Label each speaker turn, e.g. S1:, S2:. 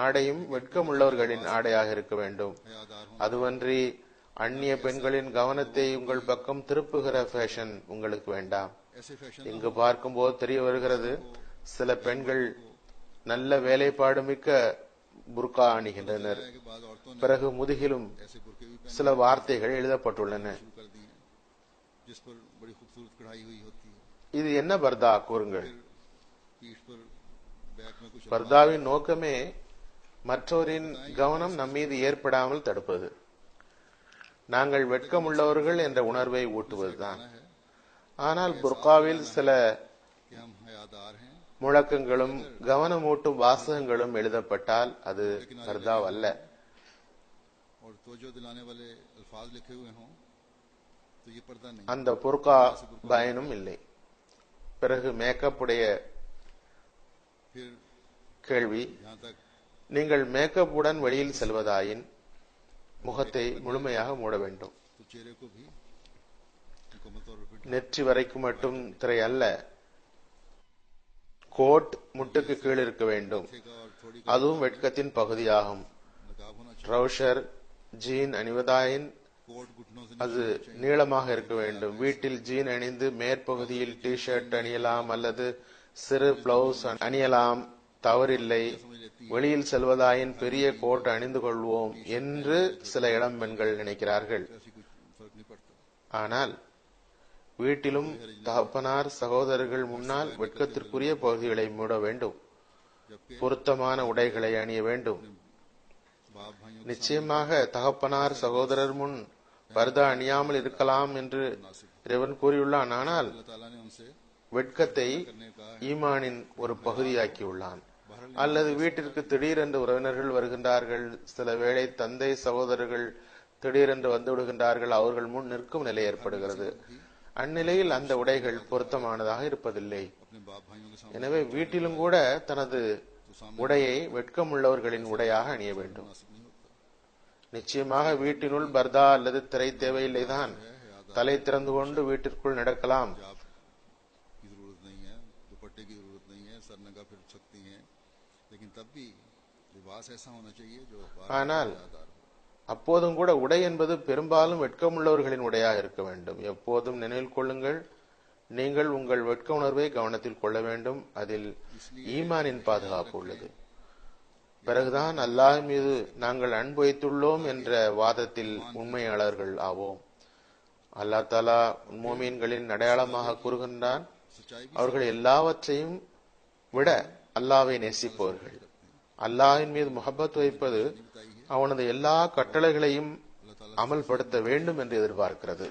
S1: ஆடையும் வெட்கமுள்ளவர்களின் ஆடையாக இருக்க வேண்டும். அதுவன்றி அந்நிய பெண்களின் கவனத்தை உங்கள் பக்கம் திருப்புகிற ஃபேஷன் உங்களுக்கு வேண்டாம். இங்கு பார்க்கும்போது தெரிய வருகிறது, சில பெண்கள் நல்ல வேலைப்பாடு மிக்க புர்கா அணிகின்றனர். பிறகு முதுகிலும் சில வார்த்தைகள் எழுதப்பட்டுள்ளன. இது என்ன பர்தா கூறுங்கள்? பர்தாவின் நோக்கமே மற்றவரின் கவனம் நம்மீது ஏற்படாமல் தடுப்பது, நாங்கள் வெட்கமுள்ளவர்கள் என்ற உணர்வை ஊட்டுவதுதான். ஆனால் புர்காவில் சில முழக்கங்களும் கவனமூட்டும் வாசகங்களும் எழுதப்பட்டால் அது பர்தா அல்ல. அந்த புர்கா பயனும் இல்லை. பிறகு மேக்கப் உடைய கேள்வி, நீங்கள் மேக்கப் உடன் வெளியில் செல்வதாயின் முகத்தை முழுமையாக மூட வேண்டும். நெற்றி வரைக்கும் மட்டும் திரை அல்ல, கோட் முட்டுக்கு கீழ் இருக்க வேண்டும். அதுவும் வெட்கத்தின் பகுதியாகும். ட்ரௌசர் ஜீன் அணிவதாயின் அது நீளமாக இருக்க வேண்டும். வீட்டில் ஜீன் அணிந்து மேற்பகுதியில் டி ஷர்ட் அணியலாம் அல்லது சிறு பிளவுஸ் அணியலாம், தவறில்லை. வெளியில் செல்வதாயின் பெரிய கோட் அணிந்து கொள்வோம் என்று சில இளம் பெண்கள் நினைக்கிறார்கள். ஆனால் வீட்டிலும் தகப்பனார் சகோதரர்கள் முன்னால் வெட்கத்திற்குரிய பகுதிகளை மூட வேண்டும். பொருத்தமான உடைகளை அணிய வேண்டும். நிச்சயமாக தகப்பனார் சகோதரர் முன் பர்தா அணியாமல் இருக்கலாம் என்று இறைவன் கூறியுள்ளான். ஆனால் வெட்கத்தை ஈமானின் ஒரு பகுதியாக்கியுள்ளான். அல்லது வீட்டிற்கு திடீரென்று உறவினர்கள் வருகின்றார்கள், சில வேளை தந்தை சகோதரர்கள் திடீரென்று வந்து விடுகின்றார்கள், அவர்கள் முன் நிற்கும் நிலை ஏற்படுகிறது. அந்நிலையில் அந்த உடைகள் பொருத்தமானதாக இருப்பதில்லை. எனவே வீட்டிலும் கூட தனது உடையை வெட்கமுள்ளவர்களின் உடையாக அணிய வேண்டும். நிச்சயமாக வீட்டினுள் பர்தா அல்லது திரை தேவையில்லைதான். தலை திறந்து கொண்டு வீட்டிற்குள் நடக்கலாம். ஆனால் அப்போதும் கூட உடை என்பது பெரும்பாலும் வெட்கமுள்ளவர்களின் உடையாக இருக்க வேண்டும். எப்போதும் நினைவில் கொள்ளுங்கள், நீங்கள் உங்கள் வெட்க உணர்வை கவனத்தில் கொள்ள வேண்டும். அதில் ஈமானின் பாதுகாப்பு உள்ளது. பிறகுதான் அல்லாஹ் மீது நாங்கள் அன்பு வைத்துள்ளோம் என்ற வாதத்தில் உண்மையாளர்கள் ஆவோம். அல்லாஹ் தஆலா முஃமின்களின் அடையாளமாக கூறுகின்றான், அவர்கள் எல்லாவற்றையும் விட அல்லாஹ்வை நேசிப்பவர்கள். அல்லாஹ்வின் மீது முஹப்பத் வைப்பது அவனது எல்லா கட்டளைகளையும் அமல்படுத்த வேண்டும் என்று எதிர்பார்க்கிறது.